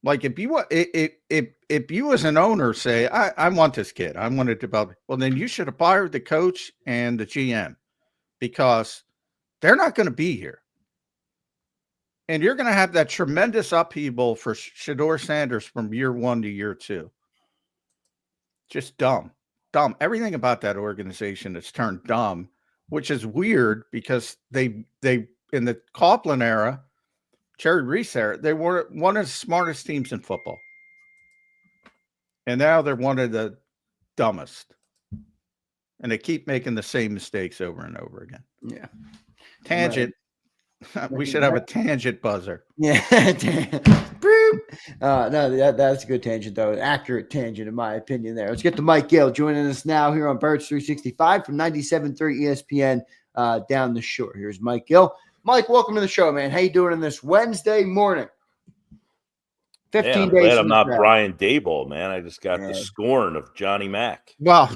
Like if you as an owner say, I want this kid, I want to develop, well, then you should have fired the coach and the GM because they're not going to be here. And you're going to have that tremendous upheaval for Shedeur Sanders from year 1 to year 2. Just dumb. Dumb. Everything about that organization has turned dumb, which is weird because they in the Coughlin era, Jerry Reese era, they were one of the smartest teams in football. And now they're one of the dumbest. And they keep making the same mistakes over and over again. Yeah. Tangent. We should have a tangent buzzer. Yeah. No, that's a good tangent, though. An accurate tangent, in my opinion, there. Let's get to Mike Gill joining us now here on Birds 365 from 97.3 ESPN down the shore. Here's Mike Gill. Mike, welcome to the show, man. How you doing on this Wednesday morning? 15 days. Glad I'm not Brian Daboll, man. I just got the scorn of Johnny Mack. Well,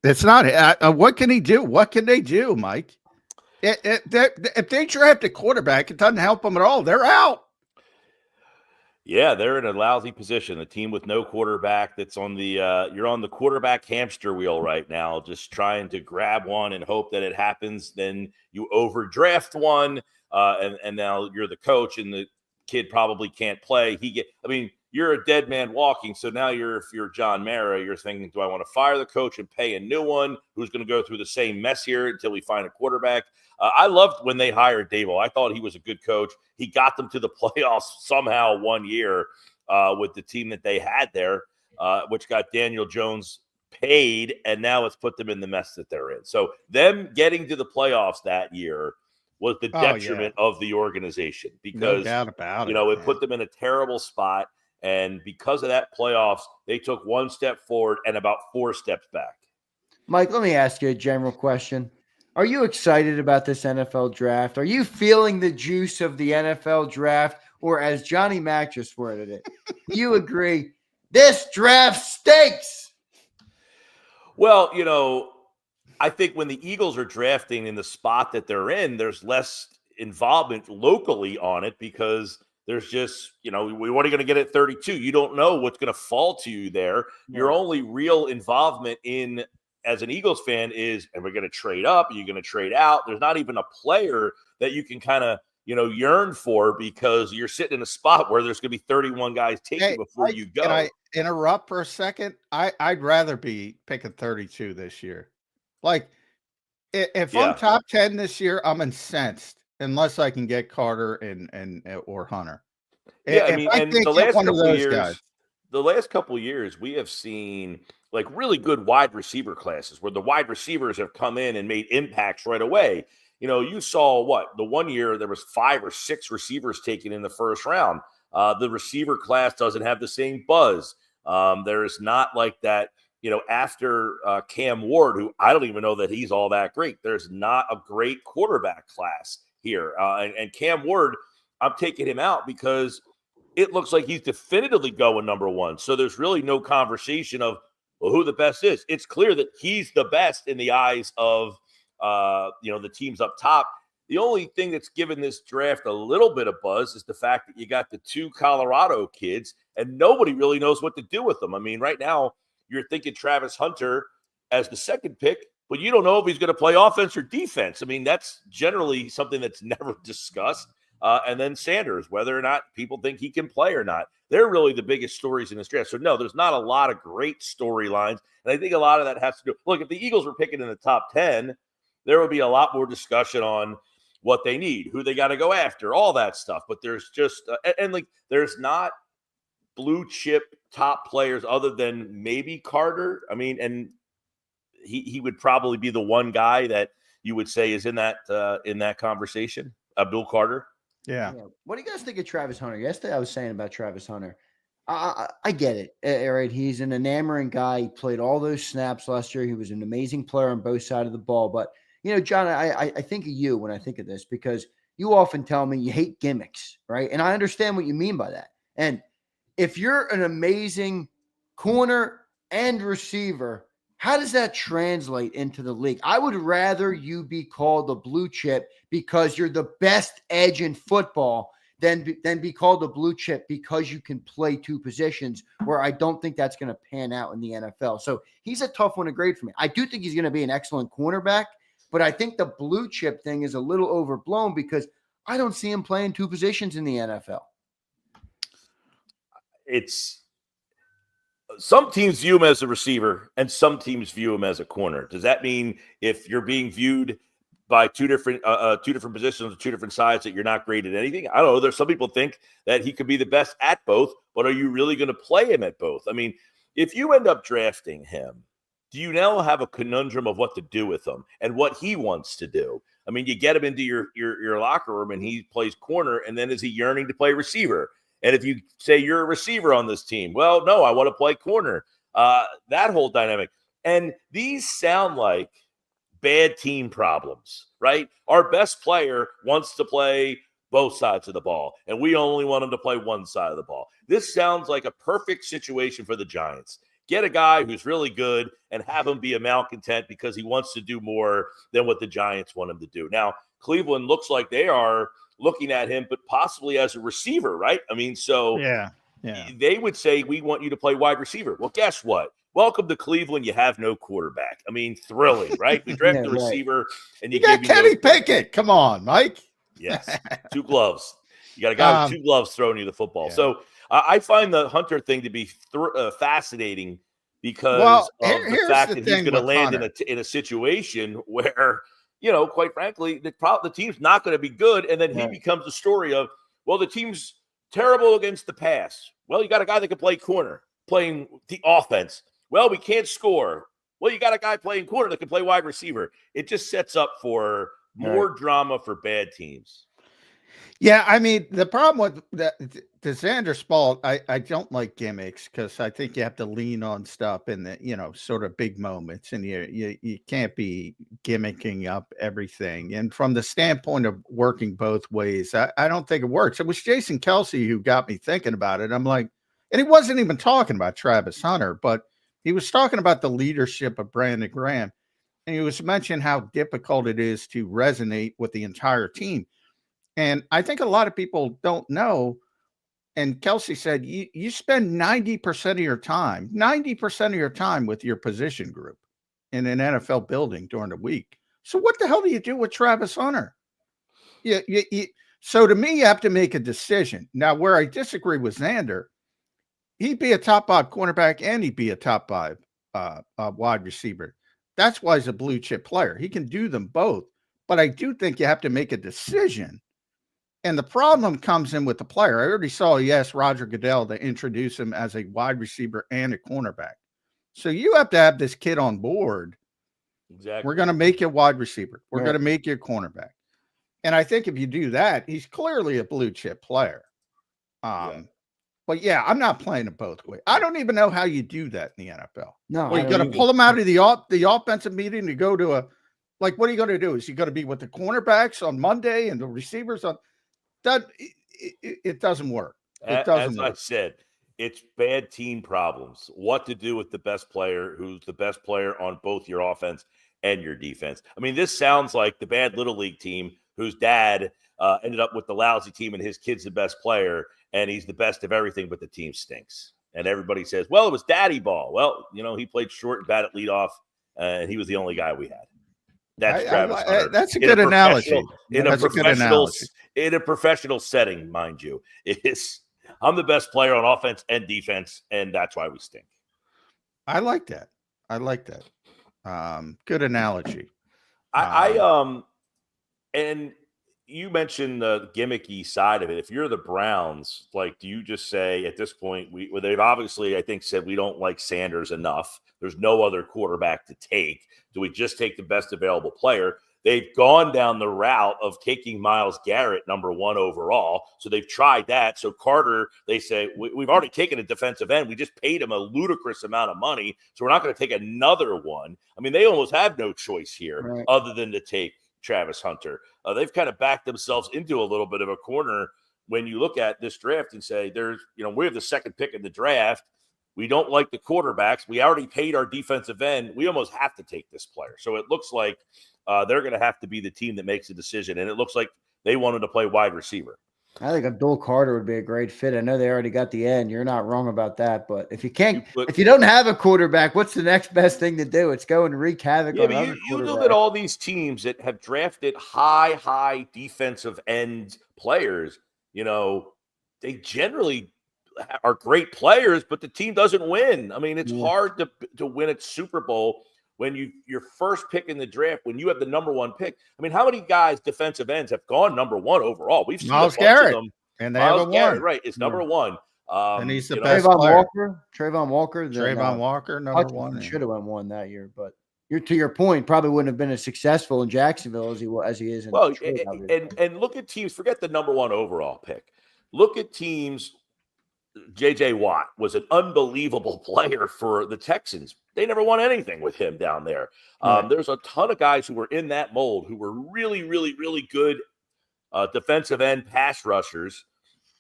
it's not. What can he do? What can they do, Mike? If they draft a quarterback, it doesn't help them at all. They're out. Yeah, they're in a lousy position. The team with no quarterback that's on the you're on the quarterback hamster wheel right now, just trying to grab one and hope that it happens. Then you overdraft one, and now you're the coach, and the kid probably can't play. You're a dead man walking. So now if you're John Mara, you're thinking, do I want to fire the coach and pay a new one who's going to go through the same mess here until we find a quarterback? I loved when they hired Daboll. I thought he was a good coach. He got them to the playoffs somehow one year with the team that they had there, which got Daniel Jones paid, and now it's put them in the mess that they're in. So them getting to the playoffs that year was the detriment of the organization because, no doubt about it, it put them in a terrible spot. And because of that playoffs, they took one step forward and about 4 steps back. Mike, let me ask you a general question. Are you excited about this NFL draft? Are you feeling the juice of the NFL draft? Or as Johnny Mack just worded it, you agree, this draft stinks? Well, I think when the Eagles are drafting in the spot that they're in, there's less involvement locally on it because there's just, we what are going to get at 32? You don't know what's going to fall to you there. Yeah. Your only real involvement in as an Eagles fan is, and we're going to trade up, you're going to trade out. There's not even a player that you can kind of, yearn for because you're sitting in a spot where there's going to be 31 guys taken before you go. Can I interrupt for a second? I'd rather be picking 32 this year. Like, if I'm top 10 this year, I'm incensed unless I can get Carter and or Hunter. Yeah, and the last couple of years, we have seen like really good wide receiver classes where the wide receivers have come in and made impacts right away. You saw the 1 year there was 5 or 6 receivers taken in the first round. The receiver class doesn't have the same buzz. There is not like that. After Cam Ward, who I don't even know that he's all that great. There's not a great quarterback class here. And Cam Ward, I'm taking him out because it looks like he's definitively going number 1. So there's really no conversation of who the best is. It's clear that he's the best in the eyes of, the teams up top. The only thing that's given this draft a little bit of buzz is the fact that you got the 2 Colorado kids and nobody really knows what to do with them. I mean, right now you're thinking Travis Hunter as the second pick, but you don't know if he's going to play offense or defense. I mean, that's generally something that's never discussed. And then Sanders, whether or not people think he can play or not. They're really the biggest stories in this draft. So, no, there's not a lot of great storylines. And I think a lot of that has to do – look, if the Eagles were picking in the top 10, there would be a lot more discussion on what they need, who they got to go after, all that stuff. But there's just there's not blue chip top players other than maybe Carter. I mean, and he would probably be the one guy that you would say is in that conversation, Abdul Carter. Yeah. What do you guys think of Travis Hunter? Yesterday I was saying about Travis Hunter. I get it. All right. He's an enamoring guy. He played all those snaps last year. He was an amazing player on both sides of the ball. But, John, I think of you when I think of this because you often tell me you hate gimmicks, right? And I understand what you mean by that. And if you're an amazing corner and receiver, how does that translate into the league? I would rather you be called a blue chip because you're the best edge in football than be called a blue chip because you can play two positions, where I don't think that's going to pan out in the NFL. So he's a tough one to grade for me. I do think he's going to be an excellent cornerback, but I think the blue chip thing is a little overblown because I don't see him playing two positions in the NFL. It's some teams view him as a receiver and some teams view him as a corner. Does that mean if you're being viewed by two different positions, two different sides, that you're not great at anything? I don't know. There's some people think that he could be the best at both, but are you really going to play him at both? I mean, if you end up drafting him, do you now have a conundrum of what to do with him and what he wants to do? I mean, you get him into your locker room and he plays corner, and then is he yearning to play receiver? And if you say you're a receiver on this team, well, no, I want to play corner. That whole dynamic. And these sound like bad team problems, right? Our best player wants to play both sides of the ball, and we only want him to play one side of the ball. This sounds like a perfect situation for the Giants. Get a guy who's really good and have him be a malcontent because he wants to do more than what the Giants want him to do. Now, Cleveland looks like they are looking at him, but possibly as a receiver, right? I mean, so yeah. They would say, we want you to play wide receiver. Well, guess what? Welcome to Cleveland. You have no quarterback. I mean, thrilling, right? We draft the receiver, and you got Kenny Pickett. Come on, Mike. Yes, two gloves. You got a guy with two gloves throwing you the football. Yeah. So I find the Hunter thing to be fascinating because of the fact that he's going to land in a situation where, you know, quite frankly, the team's not going to be good, and then he becomes the story of, well, the team's terrible against the pass. Well, you got a guy that can play corner, playing the offense. Well, we can't score. Well, you got a guy playing corner that can play wide receiver. It just sets up for more drama for bad teams. Yeah, I mean, the problem with the Zander Spalt, I don't like gimmicks because I think you have to lean on stuff in the, you know, sort of big moments, and you can't be gimmicking up everything. And from the standpoint of working both ways, I don't think it works. It was Jason Kelsey who got me thinking about it. I'm like, and he wasn't even talking about Travis Hunter, but he was talking about the leadership of Brandon Graham. And he was mentioning how difficult it is to resonate with the entire team. And I think a lot of people don't know. And Kelsey said, you spend 90% of your time with your position group in an NFL building during the week. So what the hell do you do with Travis Hunter? So to me, you have to make a decision. Now, where I disagree with Zander, he'd be a top 5 cornerback and he'd be a top 5 wide receiver. That's why he's a blue chip player. He can do them both. But I do think you have to make a decision. And the problem comes in with the player. I already saw he asked Roger Goodell to introduce him as a wide receiver and a cornerback. So you have to have this kid on board. Exactly. We're going to make you a wide receiver. We're going to make you a cornerback. And I think if you do that, he's clearly a blue chip player. But yeah, I'm not playing it both ways. I don't even know how you do that in the NFL. No, well, you got to pull him out of the offensive meeting to go to what are you going to do? Is he going to be with the cornerbacks on Monday and the receivers on that? It doesn't work. It doesn't work. I said, it's bad team problems. What to do with the best player, who's the best player on both your offense and your defense. I mean, this sounds like the bad little league team whose dad ended up with the lousy team and his kid's the best player and he's the best of everything, but the team stinks. And everybody says, well, it was daddy ball. Well, you know, he played short and bad at leadoff, and he was the only guy we had. That's Travis Hunter. That's a good analogy. In a professional setting, mind you. I'm the best player on offense and defense, and that's why we stink. I like that. Good analogy. And you mentioned the gimmicky side of it. If you're the Browns, like, do you just say at this point, they've obviously, I think, said we don't like Sanders enough. There's no other quarterback to take. Do we just take the best available player? They've gone down the route of taking Myles Garrett, number 1 overall. So they've tried that. So Carter, they say, we've already taken a defensive end. We just paid him a ludicrous amount of money. So we're not going to take another one. I mean, they almost have no choice here other than to take Travis Hunter. They've kind of backed themselves into a little bit of a corner when you look at this draft and say, we have the second pick in the draft. We don't like the quarterbacks. We already paid our defensive end. We almost have to take this player. So it looks like they're going to have to be the team that makes a decision. And it looks like they wanted to play wide receiver. I think Abdul Carter would be a great fit. I know they already got the end. You're not wrong about that. But if you don't have a quarterback, what's the next best thing to do? It's go and wreak havoc on other you quarterbacks. look at all these teams that have drafted high defensive end players. They generally are great players, but the team doesn't win. I mean, it's hard to win at Super Bowl when your first pick in the draft, when you have the number one pick. I mean, how many guys, defensive ends, have gone number one overall? We've seen Miles a bunch Garrett, of them. and they Miles haven't Garrett, won. right, is number one. And he's the best Trayvon player. Walker. Trayvon Walker, number one. Should have won one that year, but to your point, probably wouldn't have been as successful in Jacksonville as he is in Detroit. And look at teams, forget the number one overall pick. Look at teams. J.J. Watt was an unbelievable player for the Texans. They never won anything with him down there. There's a ton of guys who were in that mold who were really, really, really good defensive end pass rushers,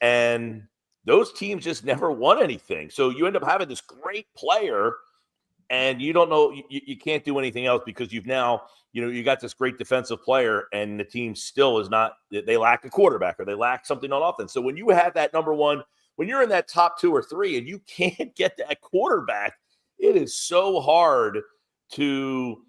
and those teams just never won anything. So you end up having this great player, and you don't know, you can't do anything else because you've now, you got this great defensive player, and the team still is not, they lack a quarterback or they lack something on offense. So when you have that number one, when you're in that top 2 or 3 and you can't get that quarterback, it is so hard to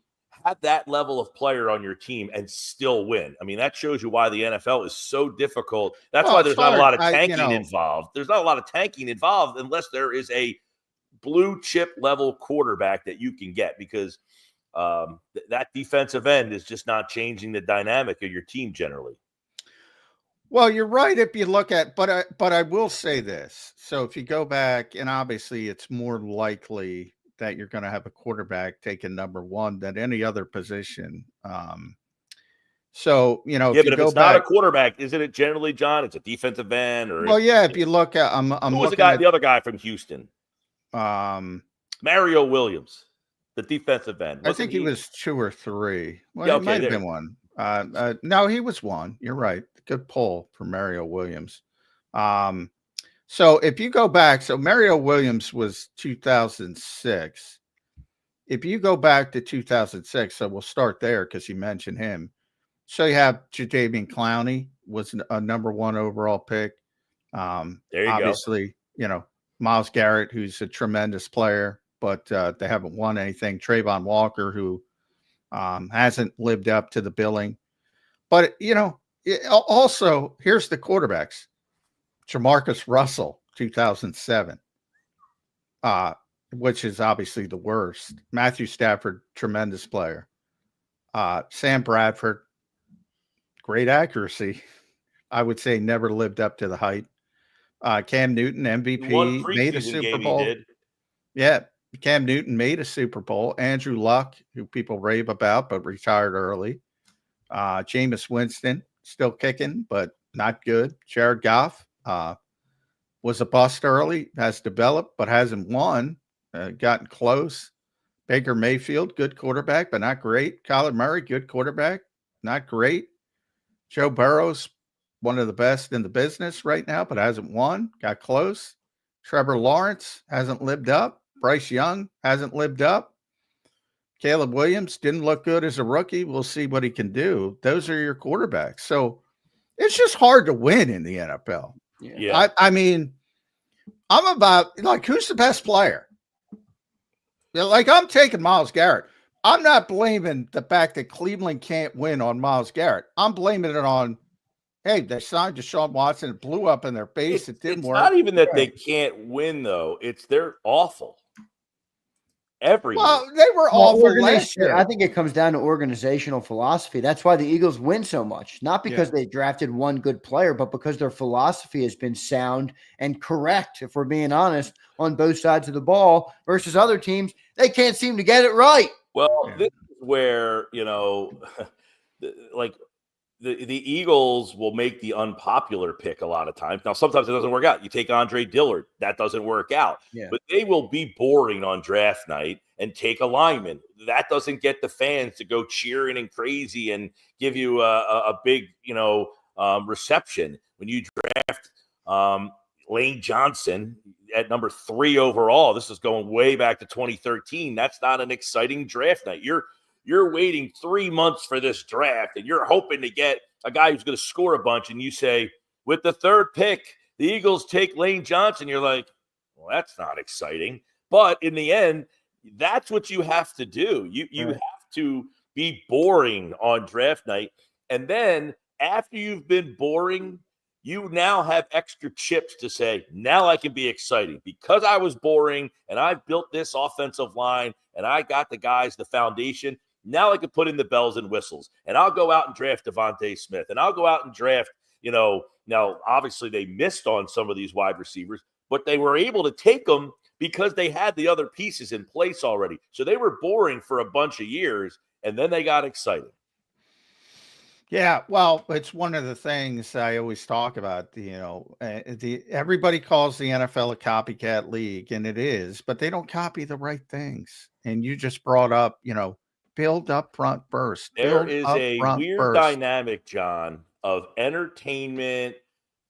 have that level of player on your team and still win. I mean, that shows you why the NFL is so difficult. That's why there's not a lot of tanking involved. There's not a lot of tanking involved unless there is a blue chip level quarterback that you can get, because that defensive end is just not changing the dynamic of your team generally. Well, you're right if you look at, but I will say this. So if you go back, and obviously it's more likely that you're going to have a quarterback taking number one than any other position. So, but if it's not a quarterback, isn't it generally, John? It's a defensive end, or if you look at, who was the other guy from Houston? Mario Williams, the defensive end. I think he was 2 or 3. Well, it might have been one. No, he was one. You're right. Good pull for Mario Williams. So if you go back, so Mario Williams was 2006. If you go back to 2006, so we'll start there because you mentioned him. So you have Jadeveon Clowney was a number one overall pick. There you obviously, go. Myles Garrett, who's a tremendous player, but they haven't won anything. Trayvon Walker, who hasn't lived up to the billing. But, also, here's the quarterbacks. Jamarcus Russell, 2007, which is obviously the worst. Matthew Stafford, tremendous player. Sam Bradford, great accuracy. I would say never lived up to the hype. Cam Newton, MVP, made a Super Bowl. Yeah, Cam Newton made a Super Bowl. Andrew Luck, who people rave about, but retired early. Jameis Winston, still kicking, but not good. Jared Goff was a bust early, has developed, but hasn't won, gotten close. Baker Mayfield, good quarterback, but not great. Kyler Murray, good quarterback, not great. Joe Burrow's one of the best in the business right now, but hasn't won, got close. Trevor Lawrence hasn't lived up. Bryce Young hasn't lived up. Caleb Williams didn't look good as a rookie. We'll see what he can do. Those are your quarterbacks. So it's just hard to win in the NFL. Yeah. I mean, I'm about, who's the best player? I'm taking Myles Garrett. I'm not blaming the fact that Cleveland can't win on Myles Garrett. I'm blaming it on, hey, they signed Deshaun Watson. It blew up in their face. It didn't work. It's not even that they can't win, though. It's they're awful. They were awful last year. I think it comes down to organizational philosophy. That's why the Eagles win so much. Not because they drafted one good player, but because their philosophy has been sound and correct, if we're being honest, on both sides of the ball versus other teams. They can't seem to get it right. Well, this is where, the Eagles will make the unpopular pick a lot of times. Now, sometimes it doesn't work out. You take Andre Dillard. That doesn't work out. Yeah. But they will be boring on draft night and take a lineman. That doesn't get the fans to go cheering and crazy and give you a big, reception. When you draft Lane Johnson at number 3 overall, this is going way back to 2013. That's not an exciting draft night. You're waiting 3 months for this draft, and you're hoping to get a guy who's going to score a bunch, and you say, with the third pick, the Eagles take Lane Johnson. You're like, well, that's not exciting. But in the end, that's what you have to do. You have to be boring on draft night. And then after you've been boring, you now have extra chips to say, now I can be exciting because I was boring and I built this offensive line and I got the guys, the foundation. Now I can put in the bells and whistles, and I'll go out and draft Devontae Smith, and I'll go out and draft, now obviously they missed on some of these wide receivers, but they were able to take them because they had the other pieces in place already. So they were boring for a bunch of years, and then they got excited. Yeah, well, it's one of the things I always talk about. Everybody calls the NFL a copycat league, and it is, but they don't copy the right things. And you just brought up, build up front first. There is a weird dynamic, John, of entertainment,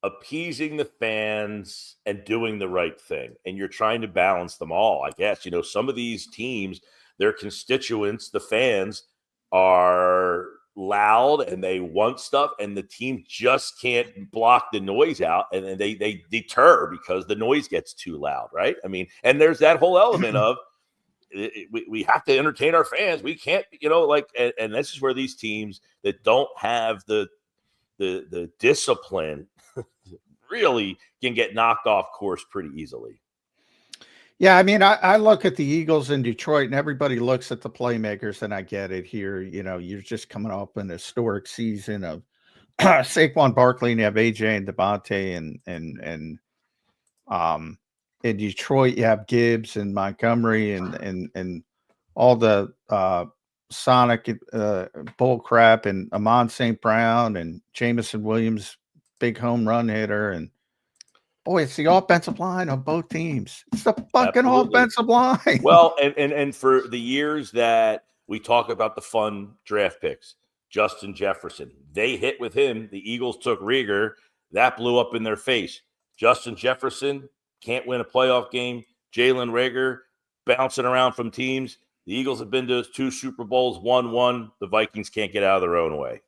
appeasing the fans, and doing the right thing. And you're trying to balance them all, I guess. Some of these teams, their constituents, the fans, are loud and they want stuff, and the team just can't block the noise out, and then they deter because the noise gets too loud, right? I mean, and there's that whole element of we have to entertain our fans. We can't, and this is where these teams that don't have the discipline really can get knocked off course pretty easily. Yeah, I mean, I look at the Eagles in Detroit, and everybody looks at the playmakers, and I get it here. You're just coming off an historic season of Saquon Barkley, and you have AJ and Devontae, and in Detroit you have Gibbs and Montgomery, and all the Sonic bull crap, and Amon St. Brown and Jamison Williams, big home run hitter, and boy, it's the offensive line on both teams. It's the fucking offensive line. Well, and for the years that we talk about the fun draft picks, Justin Jefferson, they hit with him. The Eagles took Rieger. That blew up in their face. Justin Jefferson can't win a playoff game. Jalen Rieger bouncing around from teams. The Eagles have been to 2 Super Bowls, won 1. The Vikings can't get out of their own way.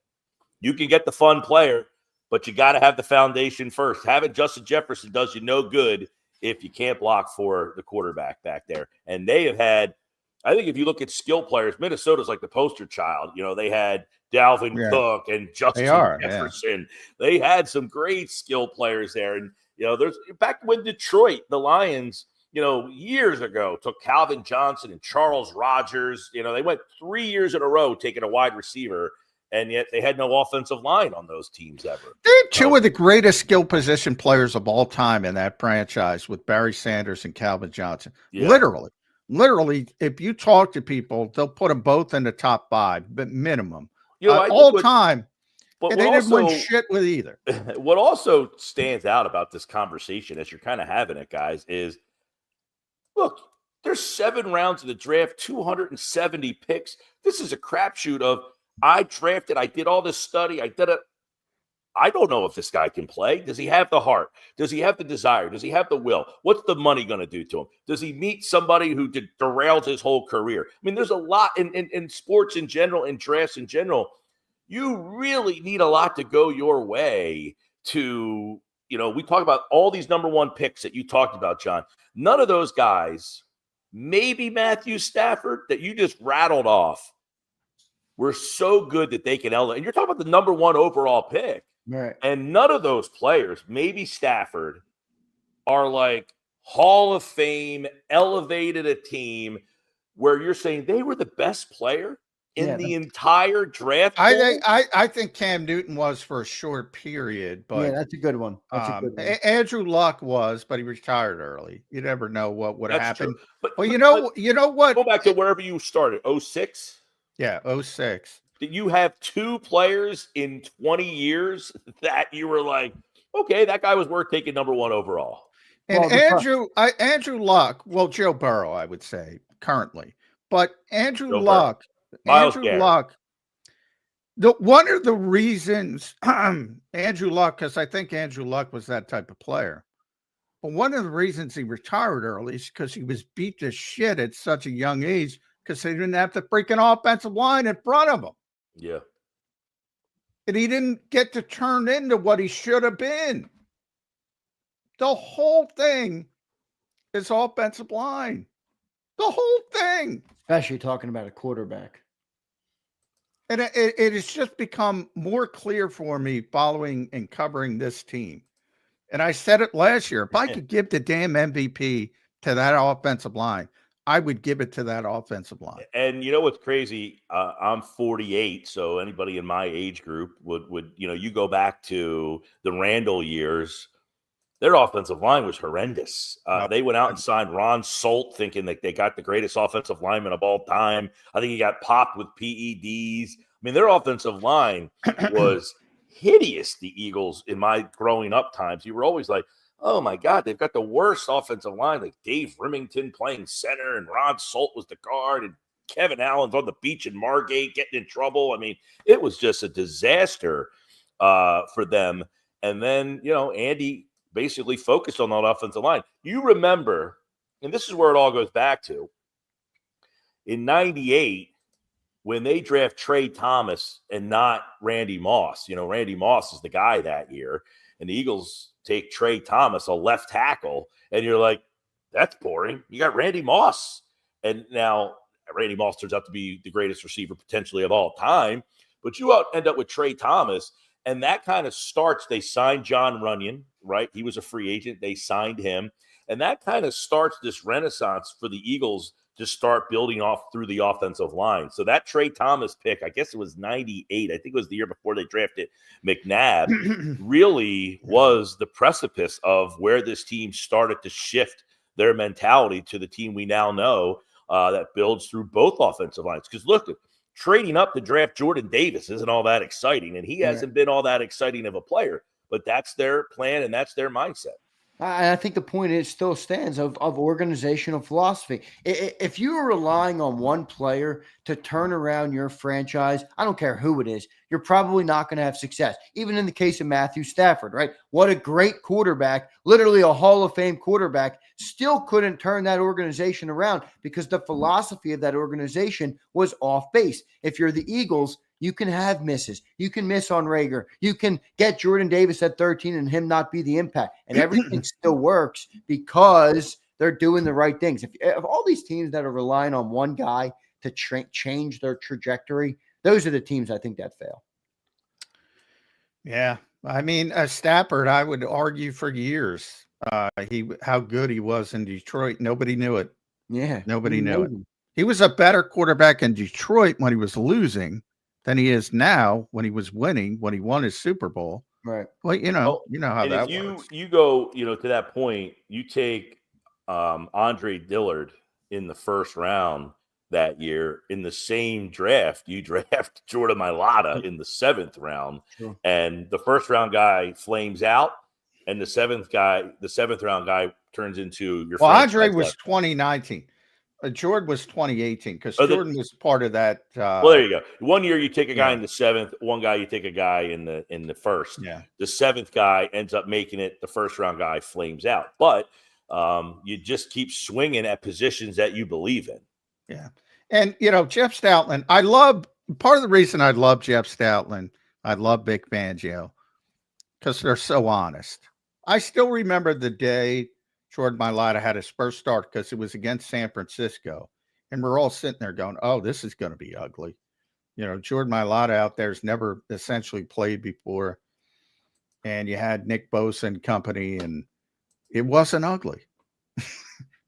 You can get the fun player, but you got to have the foundation first. Having Justin Jefferson does you no good if you can't block for the quarterback back there. And they have had, I think if you look at skill players, Minnesota's like the poster child. They had Dalvin Cook and Justin Jefferson. Yeah. They had some great skill players there. And, there's back when Detroit, the Lions, years ago, took Calvin Johnson and Charles Rogers. They went 3 years in a row taking a wide receiver, and yet they had no offensive line on those teams ever. They have 2 of the greatest skill position players of all time in that franchise with Barry Sanders and Calvin Johnson. Yeah. Literally, if you talk to people, they'll put them both in the top 5, but minimum. All time. But they didn't win shit with either. What also stands out about this conversation, as you're kind of having it, guys, is look, there's 7 rounds of the draft, 270 picks. This is a crapshoot of I drafted, I did all this study, I did it. I don't know if this guy can play. Does he have the heart? Does he have the desire? Does he have the will? What's the money going to do to him? Does he meet somebody who derails his whole career? I mean, there's a lot in sports in general, in drafts in general. You really need a lot to go your way to, we talk about all these number 1 picks that you talked about, John. None of those guys, maybe Matthew Stafford, that you just rattled off, were so good that they can elevate. And you're talking about the number 1 overall pick. Right. And none of those players, maybe Stafford, are like Hall of Fame, elevated a team where you're saying they were the best player in the entire draft. I think Cam Newton was for a short period, but yeah, that's a good one. Andrew Luck was, but he retired early. You never know what would happen. But you know what? Go back to wherever you started. 06? Yeah, 06. Did you have 2 players in 20 years that you were like, okay, that guy was worth taking number 1 overall? And Andrew Luck, well, Joe Burrow, I would say currently, but Andrew Luck. One of the reasons Andrew Luck, because I think Andrew Luck was that type of player, but one of the reasons he retired early is because he was beat to shit at such a young age because they didn't have the freaking offensive line in front of him. Yeah. And he didn't get to turn into what he should have been. The whole thing is offensive line. The whole thing. Especially talking about a quarterback. And it has just become more clear for me following and covering this team. And I said it last year. If I could give the damn MVP to that offensive line, I would give it to that offensive line. And you know what's crazy? I'm 48, so anybody in my age group would you go back to the Randall years. Their offensive line was horrendous. They went out and signed Ron Solt thinking that they got the greatest offensive lineman of all time. I think he got popped with PEDs. I mean, their offensive line was hideous, the Eagles, in my growing up times. You were always like, oh, my God, they've got the worst offensive line, like Dave Remington playing center, and Ron Solt was the guard, and Kevin Allen's on the beach in Margate getting in trouble. I mean, it was just a disaster for them. And then, Andy basically focused on that offensive line. You remember, and this is where it all goes back to, in 98, when they draft Trey Thomas and not Randy Moss. Randy Moss is the guy that year, and the Eagles take Trey Thomas, a left tackle, and you're like, that's boring. You got Randy Moss. And now Randy Moss turns out to be the greatest receiver potentially of all time, but you end up with Trey Thomas, and that kind of starts. They signed John Runyon, right? He was a free agent. They signed him, and that kind of starts this renaissance for the Eagles to start building off through the offensive line. So that Trey Thomas pick, I guess it was 98. I think it was the year before they drafted McNabb, really was the precipice of where this team started to shift their mentality to the team we now know that builds through both offensive lines. Because look, trading up to draft Jordan Davis isn't all that exciting, and he hasn't been all that exciting of a player, but that's their plan and that's their mindset. I think the point still stands of organizational philosophy. If you are relying on one player to turn around your franchise, I don't care who it is, you're probably not going to have success. Even in the case of Matthew Stafford, right? What a great quarterback, literally a Hall of Fame quarterback, still couldn't turn that organization around because the philosophy of that organization was off base. If you're the Eagles, you can have misses. You can miss on Rager. You can get Jordan Davis at 13 and him not be the impact. And everything still works because they're doing the right things. If all these teams that are relying on one guy to change their trajectory, those are the teams I think that fail. Yeah. I mean, Stafford, I would argue for years, how good he was in Detroit. Nobody knew it. Yeah. Nobody knew it. He was a better quarterback in Detroit when he was losing than he is now when he was winning, when he won his Super Bowl. Right. Well, you know how that works. You go, to that point, you take Andre Dillard in the first round that year. In the same draft, you draft Jordan Mailata in the 7th round. Sure. And the first round guy flames out, and the 7th round guy turns into your Andre was 2019. Jordan was 2018 because Jordan was part of that. Well, there you go. One year you take a guy in the 7th, one guy you take a guy in the 1st. Yeah. The 7th guy ends up making it. The first round guy flames out, but you just keep swinging at positions that you believe in. Yeah, and Jeff Stoutland. Part of the reason I love Jeff Stoutland. I love Vic Fangio because they're so honest. I still remember the day Jordan Mailata had his first start because it was against San Francisco. And we're all sitting there going, oh, this is going to be ugly. Jordan Mailata out there's never essentially played before. And you had Nick Bosa and company, and it wasn't ugly.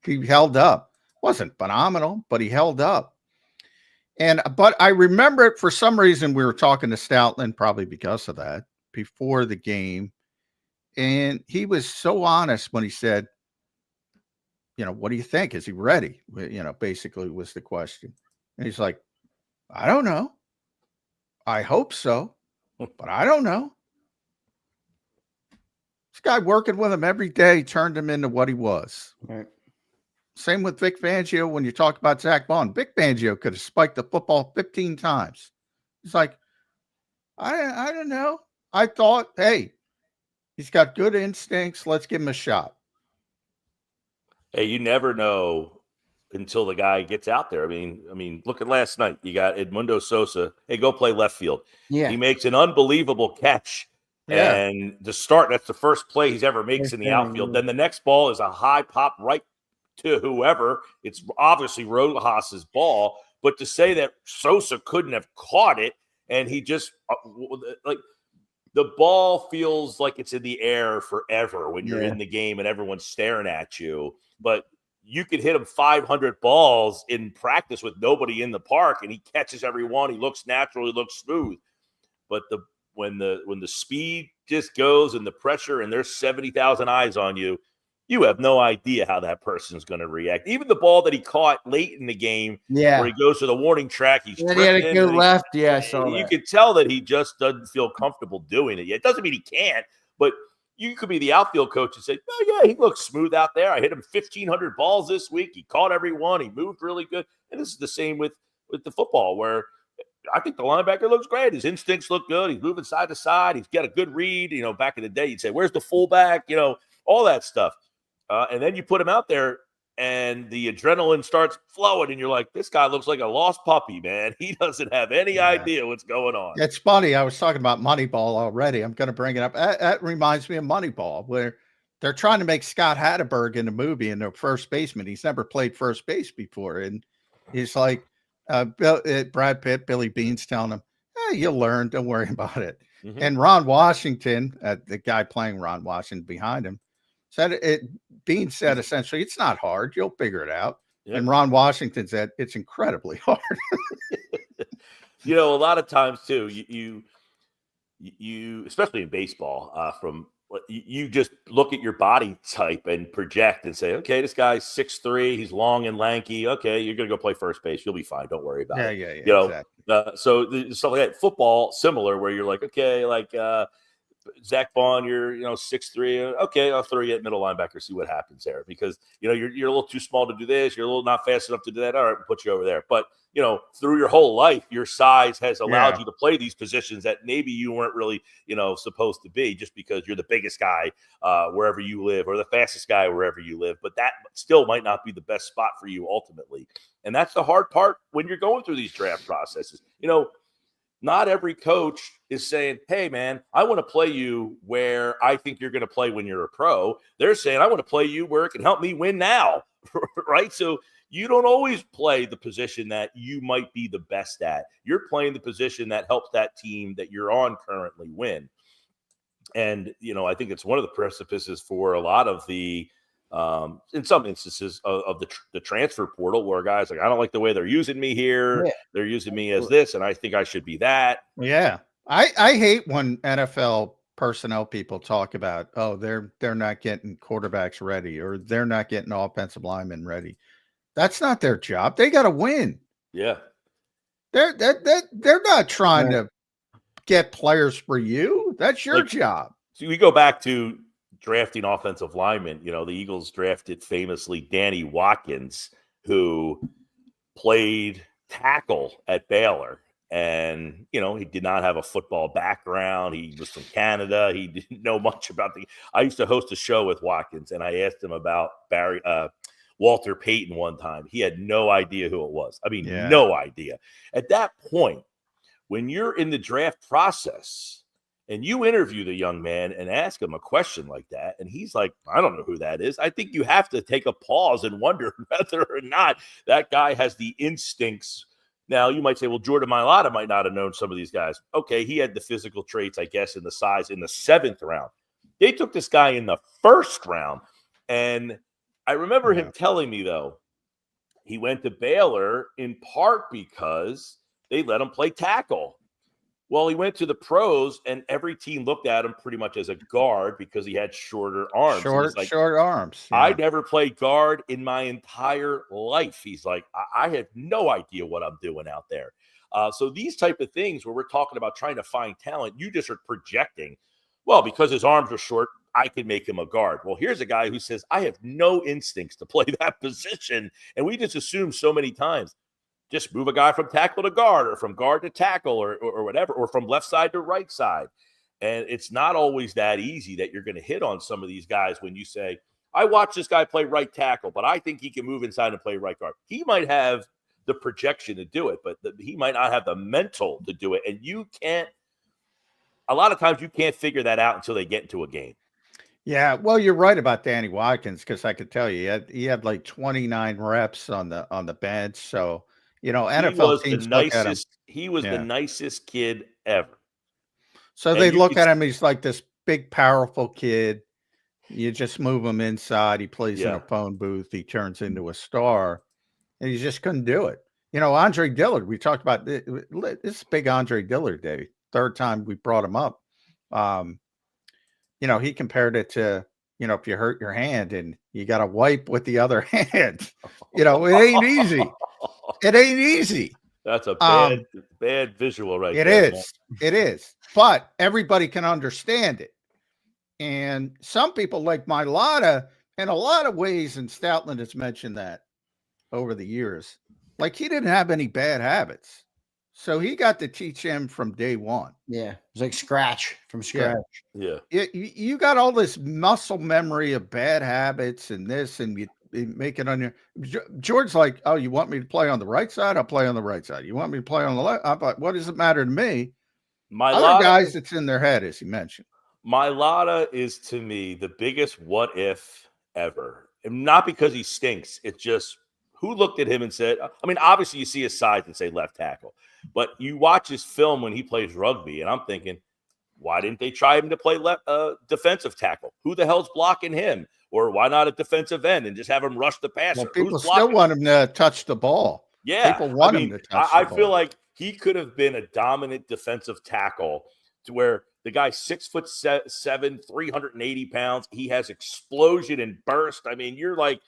He held up. Wasn't phenomenal, but he held up. But I remember it for some reason we were talking to Stoutland, probably because of that, before the game. And he was so honest when he said, what do you think? Is he ready? Basically was the question. And he's like, I don't know. I hope so, but I don't know. This guy working with him every day turned him into what he was. Right. Same with Vic Fangio. When you talk about Zach Bond, Vic Fangio could have spiked the football 15 times. It's like, I don't know. I thought, hey, he's got good instincts. Let's give him a shot. Hey, you never know until the guy gets out there. I mean, look at last night. You got Edmundo Sosa. Hey, go play left field. Yeah. He makes an unbelievable catch. Yeah. And to start, that's the first play he's ever makes in the outfield. Yeah. Then the next ball is a high pop right to whoever. It's obviously Rojas's ball. But to say that Sosa couldn't have caught it, and he just like the ball feels like it's in the air forever when you're in the game and everyone's staring at you. But you could hit him 500 balls in practice with nobody in the park, and he catches every one. He looks natural. He looks smooth. But when the speed just goes and the pressure and there's 70,000 eyes on you, you have no idea how that person's going to react. Even the ball that he caught late in the game, where he goes to the warning track, he's and he had to go left. Yeah, I saw you that. can tell that he just doesn't feel comfortable doing it yet. It doesn't mean he can't, but you could be the outfield coach and say, "Oh yeah, he looks smooth out there. I hit him 1,500 balls this week. He caught every one. He moved really good." And this is the same with the football, where I think the linebacker looks great. His instincts look good. He's moving side to side. He's got a good read. You know, back in the day, you'd say, "Where's the fullback?" You know, all that stuff. And then you put him out there, and the adrenaline starts flowing, and you're like, "This guy looks like a lost puppy, man. He doesn't have any idea what's going on." It's funny. I was talking about Moneyball already. I'm going to bring it up. That reminds me of Moneyball, where they're trying to make Scott Hatteberg in the movie into a first baseman. He's never played first base before, and he's like, Brad Pitt, Billy Bean's telling him, "You'll learn. Don't worry about it." Mm-hmm. And Ron Washington, the guy playing Ron Washington behind him, Bean said essentially, "It's not hard. You'll figure it out." Yep. And Ron Washington said, "It's incredibly hard." You know, a lot of times too, you especially in baseball, you just look at your body type and project and say, "Okay, this guy's 6'3", he's long and lanky. Okay, you're gonna go play first base. You'll be fine. Don't worry about it." Yeah. You know, exactly. So stuff like that. Football, similar, where you're like, okay, like Zach Bond, you're 6'3". Okay, I'll throw you at middle linebacker, see what happens there, because you're a little too small to do this. You're a little not fast enough to do that. All right, we'll put you over there. But through your whole life, your size has allowed you to play these positions that maybe you weren't really supposed to be, just because you're the biggest guy wherever you live, or the fastest guy wherever you live. But that still might not be the best spot for you ultimately, and that's the hard part when you're going through these draft processes. Not every coach is saying, "Hey, man, I want to play you where I think you're going to play when you're a pro." They're saying, "I want to play you where it can help me win now," right? So you don't always play the position that you might be the best at. You're playing the position that helps that team that you're on currently win. And, I think it's one of the precipices for a lot of the in some instances of the transfer portal, where guys like, "I don't like the way they're using me here. Yeah. They're using me as this, and I think I should be that." Yeah. I hate when NFL personnel people talk about, they're not getting quarterbacks ready, or they're not getting offensive linemen ready. That's not their job. They got to win. Yeah. They're not trying to get players for you. That's your job. So we go back to drafting offensive linemen. The Eagles drafted famously Danny Watkins, who played tackle at Baylor. And, he did not have a football background. He was from Canada. He didn't know much about I used to host a show with Watkins, and I asked him about Walter Payton one time. He had no idea who it was. I mean, no idea. At that point, when you're in the draft process and you interview the young man and ask him a question like that, and he's like, "I don't know who that is," I think you have to take a pause and wonder whether or not that guy has the instincts. Now, you might say, well, Jordan Mailata might not have known some of these guys. Okay, he had the physical traits, I guess, and the size in the 7th round. They took this guy in the 1st round. And I remember him telling me, though, he went to Baylor in part because they let him play tackle. Well, he went to the pros, and every team looked at him pretty much as a guard because he had shorter arms. Short arms. Yeah. I never played guard in my entire life. He's like, I have no idea what I'm doing out there. So these type of things where we're talking about trying to find talent, you just are projecting, well, because his arms are short, I can make him a guard. Well, here's a guy who says, I have no instincts to play that position. And we just assume so many times, just move a guy from tackle to guard, or from guard to tackle, or whatever, or from left side to right side. And it's not always that easy that you're going to hit on some of these guys when you say, I watched this guy play right tackle, but I think he can move inside and play right guard. He might have the projection to do it, but he might not have the mental to do it. And you can't, a lot of times you can't figure that out until they get into a game. Yeah, well, you're right about Danny Watkins, because I could tell you he had like 29 reps on the bench. So, NFL teams look at him. He was the nicest kid ever. So they look at him, he's like this big, powerful kid. You just move him inside. He plays in a phone booth. He turns into a star, and he just couldn't do it. Andre Dillard, we talked about this big Andre Dillard day. Third time we brought him up. He compared it to, if you hurt your hand and you got to wipe with the other hand, it ain't easy. It ain't easy. That's a bad visual right there. It is. But everybody can understand it. And some people like Mailata, in a lot of ways, and Stoutland has mentioned that over the years, like he didn't have any bad habits. So he got to teach him from day one. Yeah. It was like scratch. Yeah. You got all this muscle memory of bad habits and this, and you make it on your. George's like, oh, you want me to play on the right side? I'll play on the right side. You want me to play on the left? I'm like, what does it matter to me? Other guys, it's in their head, as you mentioned. Mailata is, to me, the biggest what if ever. And not because he stinks. It's just who looked at him and said, I mean, obviously you see his size and say left tackle, but you watch his film when he plays rugby, and I'm thinking, why didn't they try him to play defensive tackle? Who the hell's blocking him? Or why not a defensive end and just have him rush the passer? Well, people still want him to touch the ball. Yeah. People want him to touch the ball. I feel like he could have been a dominant defensive tackle to where the guy's 6'7", 380 pounds. He has explosion and burst. I mean, you're like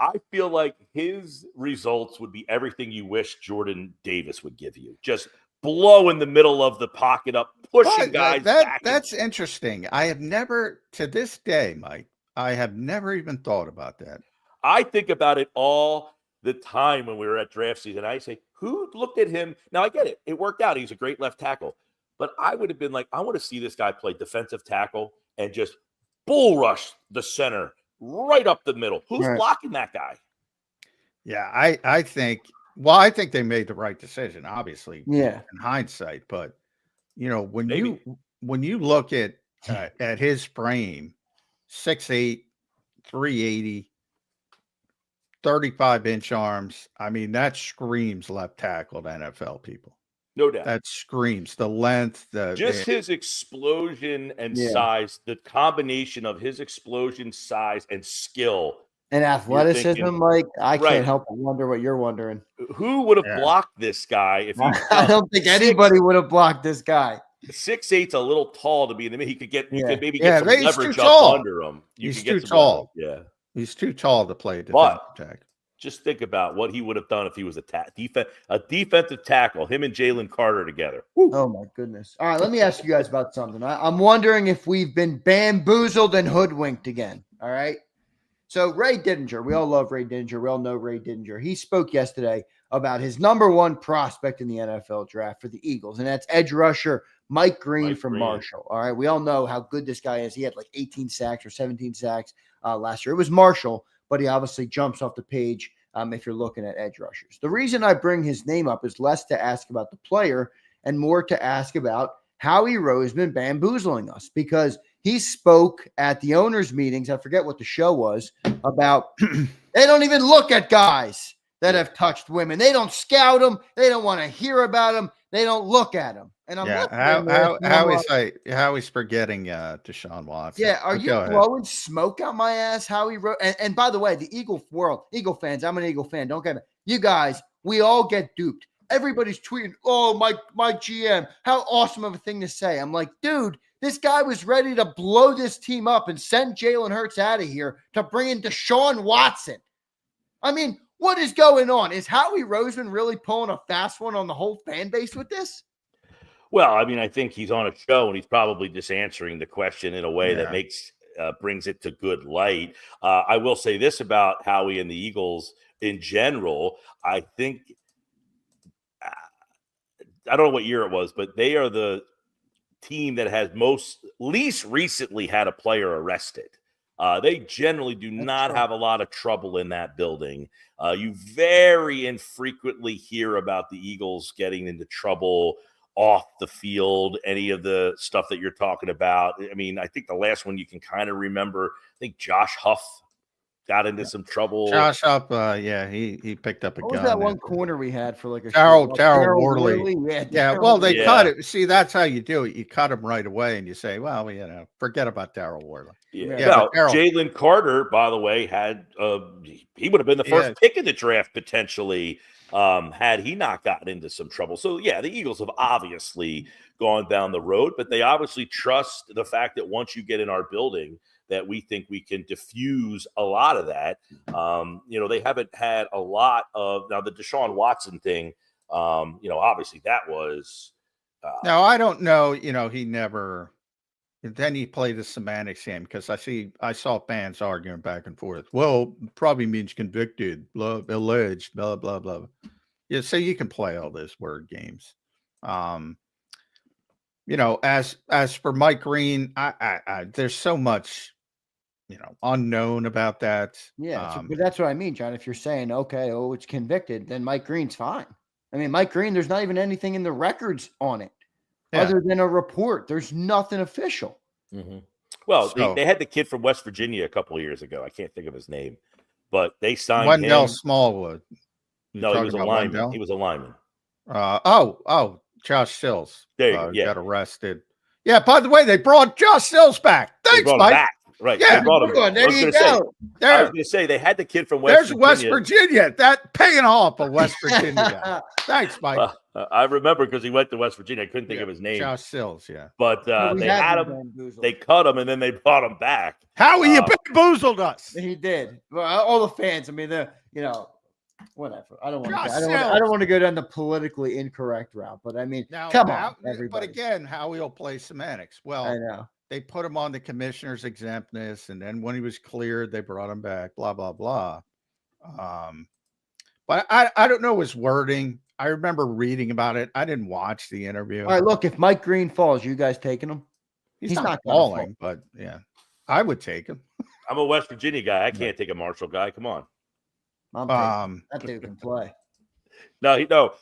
I feel like his results would be everything you wish Jordan Davis would give you. Just blow in the middle of the pocket up, pushing guys back. That's interesting. I have never, to this day, Mike, I have never even thought about that. I think about it all the time when we were at draft season. I say, who looked at him? Now, I get it. It worked out. He's a great left tackle. But I would have been like, I want to see this guy play defensive tackle and just bull rush the center right up the middle. Who's blocking that guy? Yeah, I think they made the right decision, obviously. Yeah. In hindsight, but when you look at his frame, 6'8", 380, 35-inch arms. I mean, that screams left tackle to NFL people. No doubt. That screams the length, his explosion and size, the combination of his explosion, size, and skill. And athleticism, Mike, I can't help but wonder what you're wondering. Who would have blocked this guy? If I don't think anybody would have blocked this guy. 6'8's a little tall to be in the middle. He could get, you could maybe get some leverage up under him. He's too tall. Yeah. He's too tall to play defensive tackle. Just think about what he would have done if he was a defensive tackle, him and Jalen Carter together. Woo. Oh, my goodness. All right, let me ask you guys about something. I'm wondering if we've been bamboozled and hoodwinked again, all right? So Ray Didinger, we all love Ray Didinger. We all know Ray Didinger. He spoke yesterday about his number one prospect in the NFL draft for the Eagles, and that's edge rusher Mike Green from Marshall. All right, we all know how good this guy is. He had like 18 sacks or 17 sacks last year. It was Marshall, but he obviously jumps off the page if you're looking at edge rushers. The reason I bring his name up is less to ask about the player and more to ask about Howie Roseman bamboozling us, because he spoke at the owners' meetings. I forget what the show was about. They don't even look at guys that have touched women. They don't scout them. They don't want to hear about them. They don't look at them. And I'm how he's forgetting Deshaun Watson. Yeah, are you blowing smoke out my ass, Howie? And by the way, the Eagle fans, I'm an Eagle fan. Don't get me. You guys, we all get duped. Everybody's tweeting, oh, my GM, how awesome of a thing to say. I'm like, dude, this guy was ready to blow this team up and send Jalen Hurts out of here to bring in Deshaun Watson. I mean, what is going on? Is Howie Roseman really pulling a fast one on the whole fan base with this? Well, I mean, I think he's on a show and he's probably just answering the question in a way that brings it to good light. I will say this about Howie and the Eagles in general. I think I don't know what year it was, but they are the team that has least recently had a player arrested. They generally do That's not true. have a lot of trouble in that building. You very infrequently hear about the Eagles getting into trouble off the field, any of the stuff that you're talking about. I mean, I think the last one you can kind of remember, I think Josh Huff got into some trouble. Josh Huff, yeah, he picked up a gun. What was that one corner we had for like a Darryl Worley? Yeah, well, they cut it. See, that's how you do it. You cut him right away, and you say, "Well, forget about Darryl Worley." Now, Jalen Carter, by the way, had he would have been the first pick in the draft potentially had he not gotten into some trouble. So, yeah, the Eagles have obviously gone down the road, but they obviously trust the fact that once you get in our building, that we think we can diffuse a lot of that. They haven't had a lot of now the Deshaun Watson thing. Obviously that was. Now I don't know. He never. Then he played the semantics game because I saw fans arguing back and forth. Well, probably means convicted, blah, alleged, blah blah blah. Yeah, so you can play all those word games. As for Mike Green, I there's so much. Unknown about that. Yeah, but that's what I mean, John. If you're saying, okay, it's convicted, then Mike Green's fine. I mean, Mike Green, there's not even anything in the records on it other than a report. There's nothing official. Mm-hmm. Well, they had the kid from West Virginia a couple of years ago. I can't think of his name, but they signed Wendell him. Smallwood. No, he was a lineman. Wendell? He was a lineman. Josh Sills. There got arrested. Yeah, by the way, they brought Josh Sills back. Thanks, Mike. Back. Right. Yeah, they brought him. There you go. I was going to say they had the kid from West Virginia. There's West Virginia. That paying off a West Virginia guy. Thanks, Mike. I remember because he went to West Virginia. I couldn't think of his name. Josh Sills, yeah. But they had him. They cut him, and then they brought him back. Howie, you bamboozled us. He did. Well, all the fans. I mean, whatever. I don't want to go down the politically incorrect route. But I mean, come on, everybody. But again, Howie will play semantics. Well, I know. They put him on the commissioner's exemptness, and then when he was cleared, they brought him back, blah, blah, blah. But I don't know his wording. I remember reading about it. I didn't watch the interview. All right, look, if Mike Green falls, you guys taking him? He's not falling, but yeah, I would take him. I'm a West Virginia guy. I can't take a Marshall guy. Come on. That dude can play. No.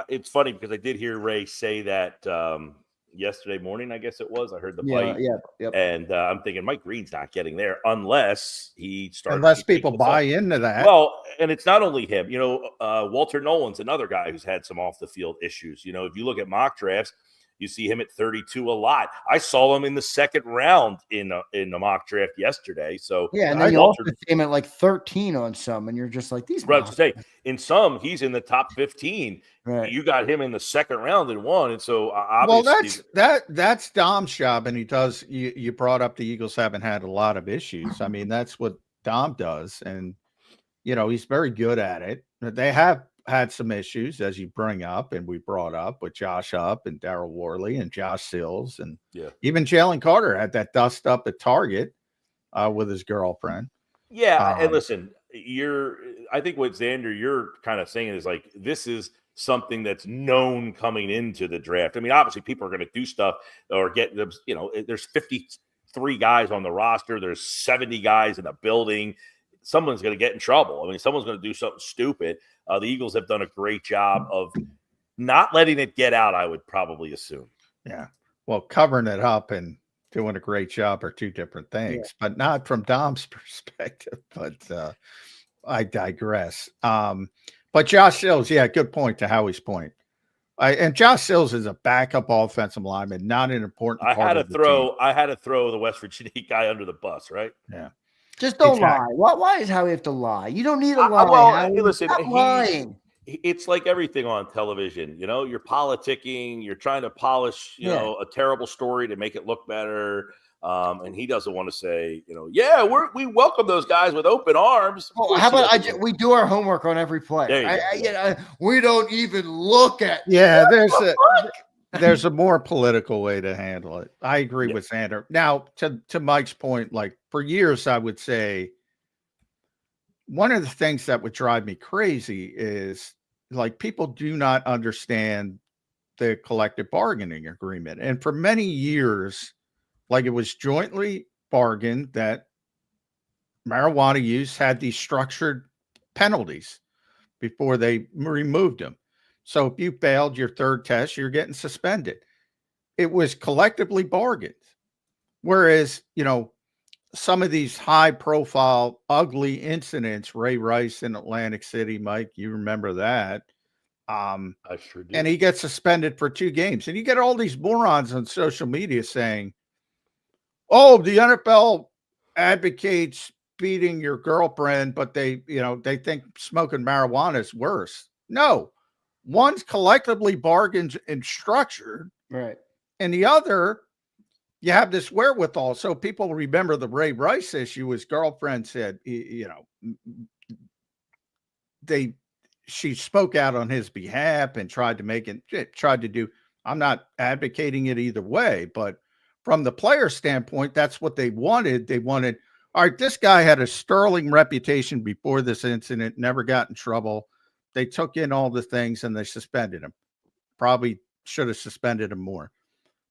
It's funny because I did hear Ray say that yesterday morning, I guess it was. I heard the bite. Yep. And I'm thinking Mike Green's not getting there unless he starts. Unless people buy into that. Well, and it's not only him. Walter Nolan's another guy who's had some off the field issues. If you look at mock drafts, you see him at 32 a lot. I saw him in the second round in the mock draft yesterday. So yeah, and then you also see him at like 13 on some, and you're just like these. Right to say, in some he's in the top 15. Right. You got him in the second round in one, and so obviously, that's Dom's job, and he does. You brought up the Eagles haven't had a lot of issues. I mean, that's what Dom does, and he's very good at it. They have had some issues, as you bring up, and we brought up with Josh Up and Darryl Worley and Josh Sills, and even Jalen Carter had that dust up at Target with his girlfriend. Yeah, and listen, I think what Zander you're kind of saying is like this is something that's known coming into the draft. I mean, obviously, people are going to do stuff or get them. There's 53 guys on the roster. There's 70 guys in the building. Someone's going to get in trouble. I mean, someone's going to do something stupid. The Eagles have done a great job of not letting it get out, I would probably assume. Yeah. Well, covering it up and doing a great job are two different things, but not from Dom's perspective. But I digress. But Josh Sills, good point to Howie's point. And Josh Sills is a backup offensive lineman, not an important part of the team. I had to throw the West Virginia guy under the bus, right? Yeah. Just don't lie. Why does Howie have to lie? You don't need to lie. Well, listen, stop lying. It's like everything on television. You're politicking. You're trying to polish, a terrible story to make it look better. And he doesn't want to say, we welcome those guys with open arms. Well, how about we do our homework on every play? We don't even look at. Yeah, there's a more political way to handle it. I agree with Zander. Now, to Mike's point, like for years, I would say one of the things that would drive me crazy is like people do not understand the collective bargaining agreement. And for many years, like it was jointly bargained that marijuana use had these structured penalties before they removed them. So if you failed your third test, you're getting suspended. It was collectively bargained. Whereas, some of these high profile, ugly incidents, Ray Rice in Atlantic City, Mike, you remember that. I sure do. And he gets suspended for 2 games. And you get all these morons on social media saying, oh, the NFL advocates beating your girlfriend, but they think smoking marijuana is worse. No, one's collectively bargained and structured. Right. And the other, you have this wherewithal. So people remember the Ray Rice issue. His girlfriend said, she spoke out on his behalf and tried to do. I'm not advocating it either way, but from the player standpoint, that's what they wanted. They wanted, all right, this guy had a sterling reputation before this incident, never got in trouble. They took in all the things and they suspended him. Probably should have suspended him more.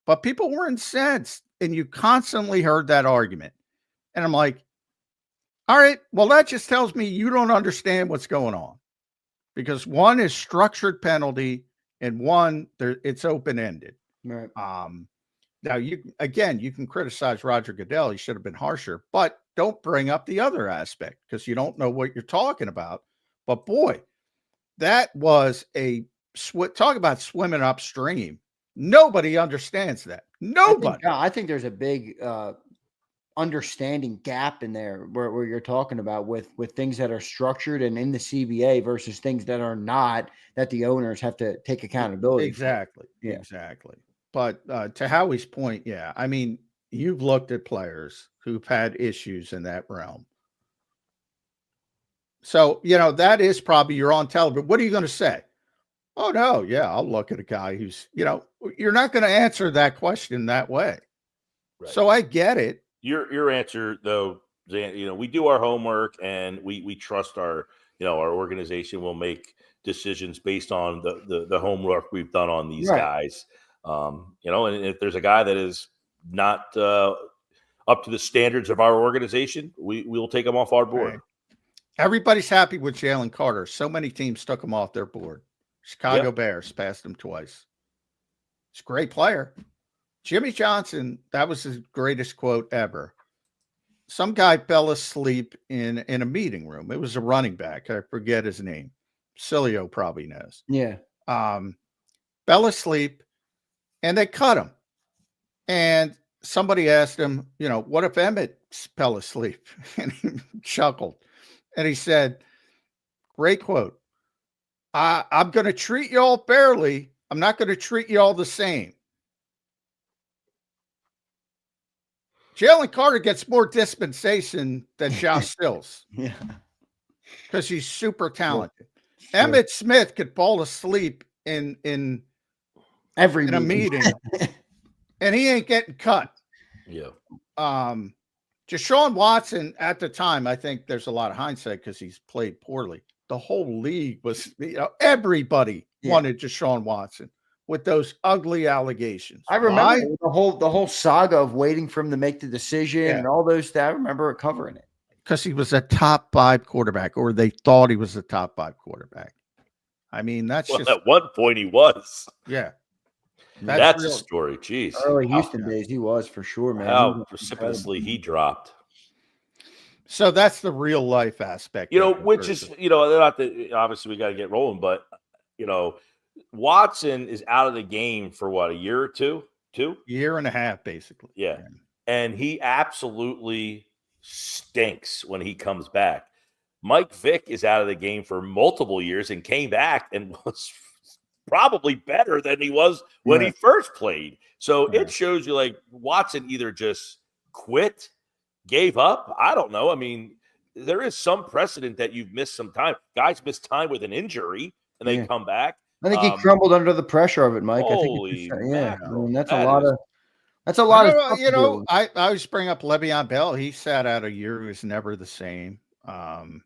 But people were incensed, and you constantly heard that argument. And I'm like, all right, well, that just tells me you don't understand what's going on. Because one is structured penalty and one, it's open-ended. Right. Now, you can criticize Roger Goodell. He should have been harsher, but don't bring up the other aspect because you don't know what you're talking about. But boy, that was talk about swimming upstream. Nobody understands that. Nobody. I think there's a big understanding gap in there where you're talking about with things that are structured and in the CBA versus things that are not, that the owners have to take accountability. Exactly. Yeah. Exactly. But to Howie's point, yeah, I mean, you've looked at players who've had issues in that realm. So, that is probably you're on television. What are you going to say? Oh, no. Yeah, I'll look at a guy who's, you're not going to answer that question that way. Right. So I get it. Your answer, though, Zan, we do our homework and we trust our organization will make decisions based on the homework we've done on these guys. And if there's a guy that is not up to the standards of our organization, we'll take him off our board. Right. Everybody's happy with Jalen Carter. So many teams took him off their board. Chicago Bears passed him twice. He's a great player. Jimmy Johnson, that was his greatest quote ever. Some guy fell asleep in a meeting room. It was a running back. I forget his name. Cilio probably knows. Yeah. Fell asleep, and they cut him. And somebody asked him, what if Emmett fell asleep? And he chuckled. And he said, great quote. I'm going to treat you all fairly. I'm not going to treat you all the same. Jalen Carter gets more dispensation than Josh Stills. Yeah. Because he's super talented. Sure. Emmitt Smith could fall asleep in a meeting and he ain't getting cut. Yeah. Deshaun Watson at the time, I think there's a lot of hindsight because he's played poorly. The whole league was, everybody wanted Deshaun Watson with those ugly allegations. I remember the whole saga of waiting for him to make the decision and all those that I remember covering it. Because he was a top 5 quarterback, or they thought he was a top 5 quarterback. I mean, that's just at one point he was. Yeah. That's a story. Jeez. Early Houston days, he was for sure, man. How precipitously he dropped. So that's the real life aspect. Which is, not that obviously we got to get rolling, but, Watson is out of the game for what, a year or two? Year and a half, basically. Yeah. And he absolutely stinks when he comes back. Mike Vick is out of the game for multiple years and came back and was probably better than he was when he first played. So it shows you like Watson either just quit, gave up. I don't know. I mean, there is some precedent that you've missed some time. Guys miss time with an injury and they come back. I think he crumbled under the pressure of it, Mike. Holy I mean, that's a lot of. I always bring up Le'Veon Bell. He sat out a year. He was never the same. I mean,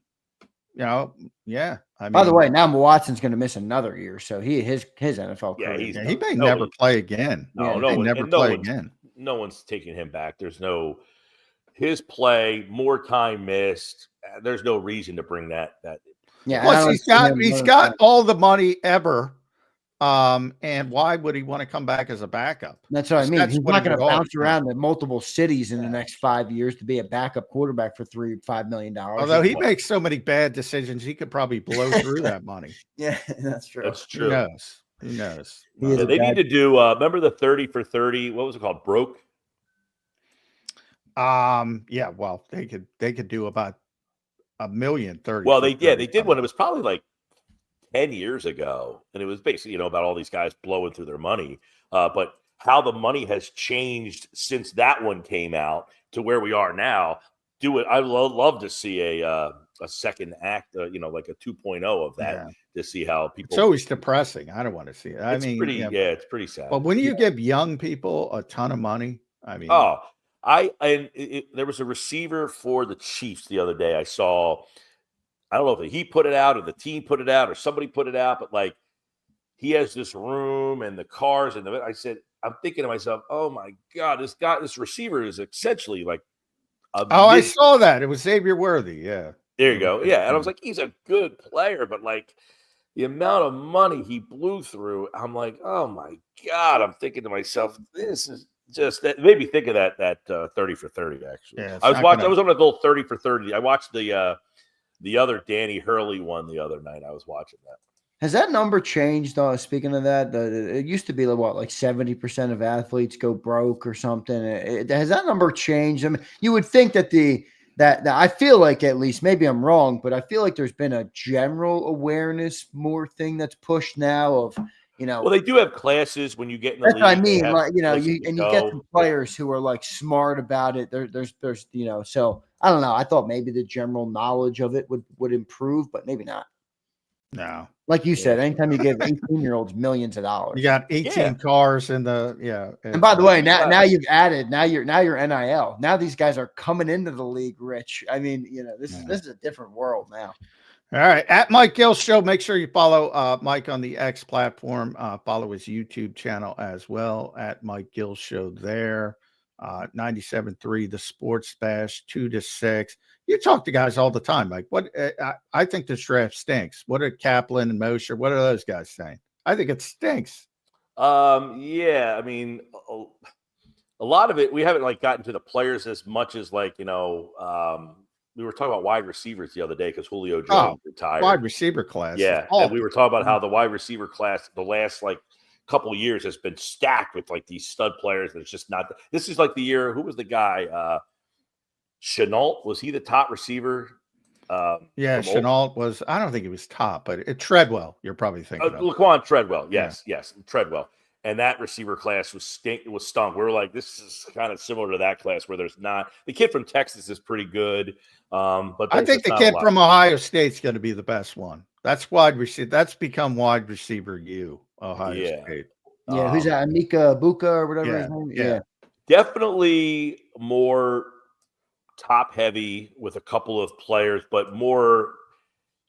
by the way, now Watson's going to miss another year, so his NFL career. He may never play again. No, never play again. No one's taking him back. There's no his play, more time missed. There's no reason to bring that. Yeah. Plus, he's got all the money ever. And why would he want to come back as a backup? That's what I mean. He's not going to bounce around to multiple cities in the next 5 years to be a backup quarterback for $3-5 million. Although he makes so many bad decisions, he could probably blow through that money. Yeah, that's true. That's true. Who knows? They need to do. Remember the 30 for 30? What was it called? Broke. Yeah. Well, they could do about a million 30. Well, they did one. It was probably like 10 years ago, and it was basically about all these guys blowing through their money. But how the money has changed since that one came out to where we are now. I love to see a second act, like a 2.0 of that to see how people. It's always depressing. I don't want to see it. I mean, it's pretty sad. But when you give young people a ton of money, I mean, there was a receiver for the Chiefs the other day. I saw. I don't know if he put it out or the team put it out or somebody put it out, but like he has this room and the cars and I said, I'm thinking to myself, oh my God, this receiver is essentially like I saw that. It was Xavier Worthy. Yeah. There you go. Yeah. And I was like, he's a good player, but like the amount of money he blew through, I'm like, oh my God. I'm thinking to myself, this is just that made me think of that 30 for 30, actually. Yeah, I was on a little 30 for 30. I watched the other Danny Hurley one the other night. I was watching that. Has that number changed? Speaking of that, it used to be like 70% of athletes go broke or something. Has that number changed? I mean, you would think that that I feel like, at least maybe I'm wrong, but I feel like there's been a general awareness more thing that's pushed now of, Well, they do have classes when you get in the that's league. What I mean, like, you get some players who are like smart about it. There's so I don't know. I thought maybe the general knowledge of it would improve, but maybe not. No. Like you said, anytime you give 18-year-olds millions of dollars. You got 18 cars in the And by the way, now you've added, now you're NIL. Now these guys are coming into the league rich. I mean, this is a different world now. All right. At Mike Gill Show, make sure you follow Mike on the X platform. Follow his YouTube channel as well at Mike Gill Show there. 97.3 The Sports Bash 2 to 6. You talk to guys all the time, Mike. What I think this draft stinks. What are Kaplan and Mosher? What are those guys saying? I think it stinks. Yeah, I mean, a lot of it. We haven't gotten to the players as much as we were talking about wide receivers the other day because Julio Jones retired. Wide receiver class, yeah, and we were talking about how the wide receiver class the last couple of years has been stacked with these stud players. There's just not. This is like the year. Who was the guy? Chenault, was he the top receiver? Yeah, Chenault was. I don't think he was top, but Treadwell. You're probably thinking of Laquan Treadwell. Yes, Treadwell. And that receiver class was stung. We were like, this is kind of similar to that class where there's not. The kid from Texas is pretty good, but I think the kid from Ohio State's going to be the best one. That's wide receiver. That's become wide receiver Ohio State. Yeah, who's that? Amika Buka or whatever his name. Yeah, definitely more top heavy with a couple of players, but more.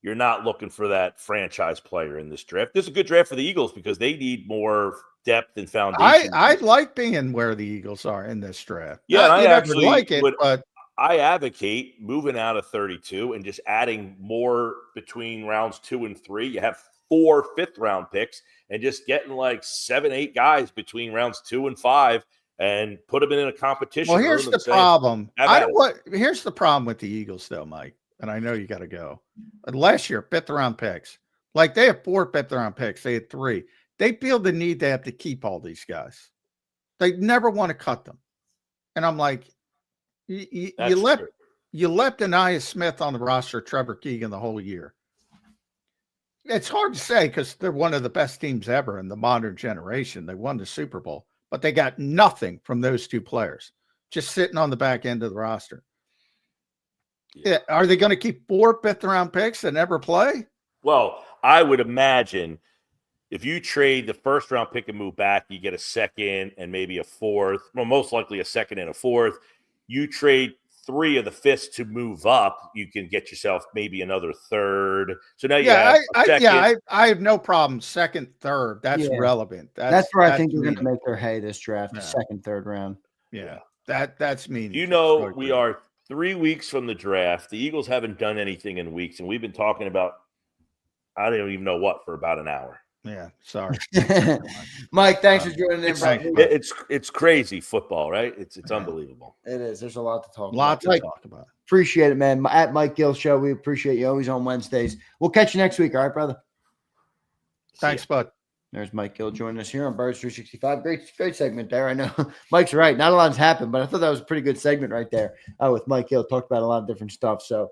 You're not looking for that franchise player in this draft. This is a good draft for the Eagles because they need more depth and foundation. I like being where the Eagles are in this draft. Yeah, I actually like it, but I advocate moving out of 32 and just adding more between rounds 2 and 3. You have 4 fifth-round picks and just getting 7, 8 guys between rounds 2 and 5 and put them in a competition. Well, here's the problem. Here's the problem with the Eagles, though, Mike. And I know you got to go. Last year, fifth-round picks. They have 4 fifth-round picks. They had 3. They feel the need to have to keep all these guys. They never want to cut them. And I'm like, you left Anaya Smith on the roster, Trevor Keegan, the whole year. It's hard to say because they're one of the best teams ever in the modern generation. They won the Super Bowl, but they got nothing from those 2 players, just sitting on the back end of the roster. Yeah. Are they going to keep 4 fifth-round picks that never play? Well, I would imagine if you trade the first-round pick and move back, you get a second and maybe a 4th. Well, most likely a second and a 4th. You trade 3 of the 5ths to move up, you can get yourself maybe another 3rd. So now you have I have no problem. 2nd, 3rd. That's relevant. That's where I think they're going to make their hay this draft, the 2nd, 3rd round. Yeah. That's mean. You know, we are 3 weeks from the draft. The Eagles haven't done anything in weeks, and we've been talking about I don't even know what for about an hour. Yeah, sorry. Mike, thanks for joining in. It's crazy football, right? It's unbelievable. It is. There's a lot to talk about. Mike, talk about. Appreciate it, man. At Mike Gill Show, we appreciate you always on Wednesdays. We'll catch you next week. All right, brother? Thanks, bud. There's Mike Gill joining us here on Birds 365. Great segment there. I know Mike's right. Not a lot's happened, but I thought that was a pretty good segment right there with Mike Gill. Talked about a lot of different stuff. So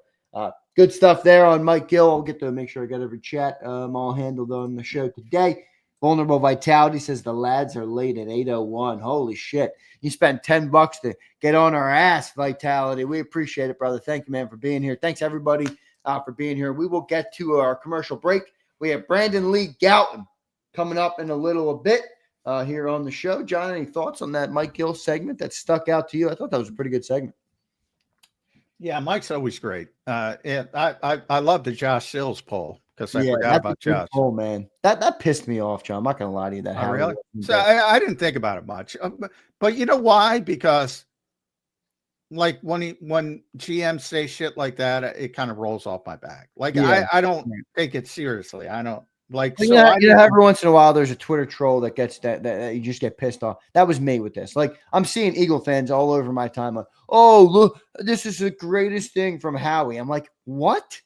good stuff there on Mike Gill. I'll get to make sure I got every chat all handled on the show today. Vulnerable Vitality says the lads are late at 8:01. Holy shit. You spent $10 to get on our ass, Vitality. We appreciate it, brother. Thank you, man, for being here. Thanks, everybody, for being here. We will get to our commercial break. We have Brandon Lee Gouton coming up in a little bit here on the show. John, any thoughts on that Mike Gill segment that stuck out to you? I thought that was a pretty good segment. Yeah, Mike's always great. And I love the Josh Sills poll because I forgot about Josh. Oh man, that pissed me off, John. I'm not gonna lie to you. That really? So I didn't think about it much, but you know why? Because like when GMs say shit like that, it kind of rolls off my back. Like I don't take it seriously. I don't. Like, so every once in a while, there's a Twitter troll that gets that you just get pissed off. That was me with this. Like, I'm seeing Eagle fans all over my timeline. Oh, look, this is the greatest thing from Howie. I'm like, what?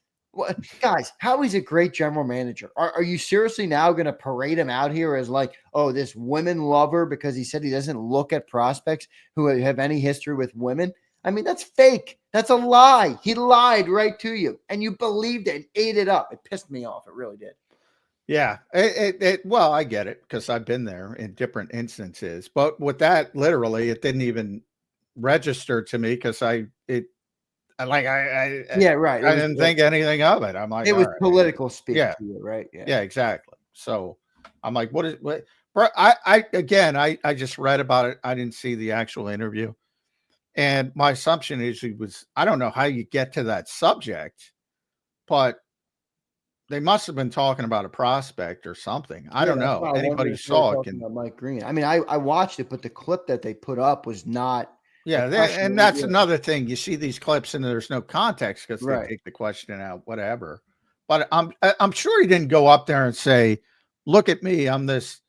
Guys, Howie's a great general manager. Are you seriously now going to parade him out here as like, oh, this women lover because he said he doesn't look at prospects who have any history with women? I mean, that's fake. That's a lie. He lied right to you, and you believed it and ate it up. It pissed me off. It really did. Yeah, well, I get it because I've been there in different instances, but with that, literally, it didn't even register to me because I didn't think anything of it. I'm like, it was political speech. Yeah, to you, right? Yeah, exactly. So I'm like, what? I just read about it. I didn't see the actual interview, and my assumption is I don't know how you get to that subject, but they must have been talking about a prospect or something. I don't know. Anybody saw it? Mike Green. I mean, I watched it, but the clip that they put up was not. Yeah, and that's another thing. You see these clips and there's no context because they take the question out, whatever. But I'm sure he didn't go up there and say, "Look at me, I'm this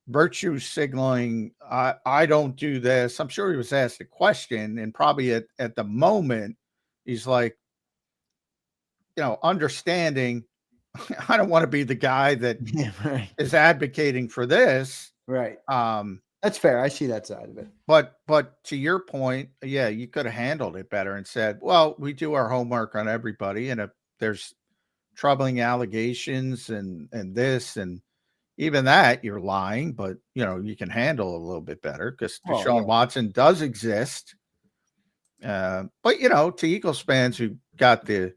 virtue signaling. I don't do this." I'm sure he was asked a question, and probably at the moment he's like, understanding. I don't want to be the guy that is advocating for this. Right. That's fair. I see that side of it. But to your point, yeah, you could have handled it better and said, well, we do our homework on everybody. And if there's troubling allegations and this, and even that, you're lying, but you can handle a little bit better because Deshaun Watson does exist. But to Eagles fans who got the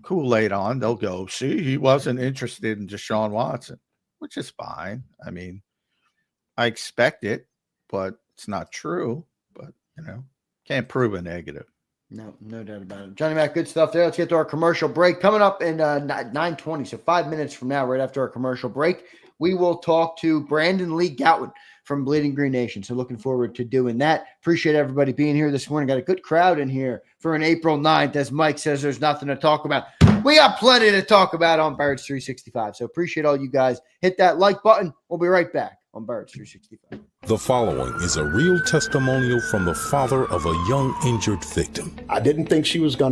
Kool-Aid on, they'll go, see, he wasn't interested in Deshaun Watson, which is fine. I mean, I expect it, but it's not true. But, can't prove a negative. No doubt about it. Johnny Mac, good stuff there. Let's get to our commercial break. Coming up in 9:20, so 5 minutes from now, right after our commercial break, we will talk to Brandon Lee Gouton from Bleeding Green Nation. So looking forward to doing that. Appreciate everybody being here this morning. Got a good crowd in here for an April 9th. As Mike says, there's nothing to talk about. We got plenty to talk about on Birds 365. So appreciate all you guys. Hit that like button. We'll be right back on Birds 365. The following is a real testimonial from the father of a young injured victim. I didn't think she was going to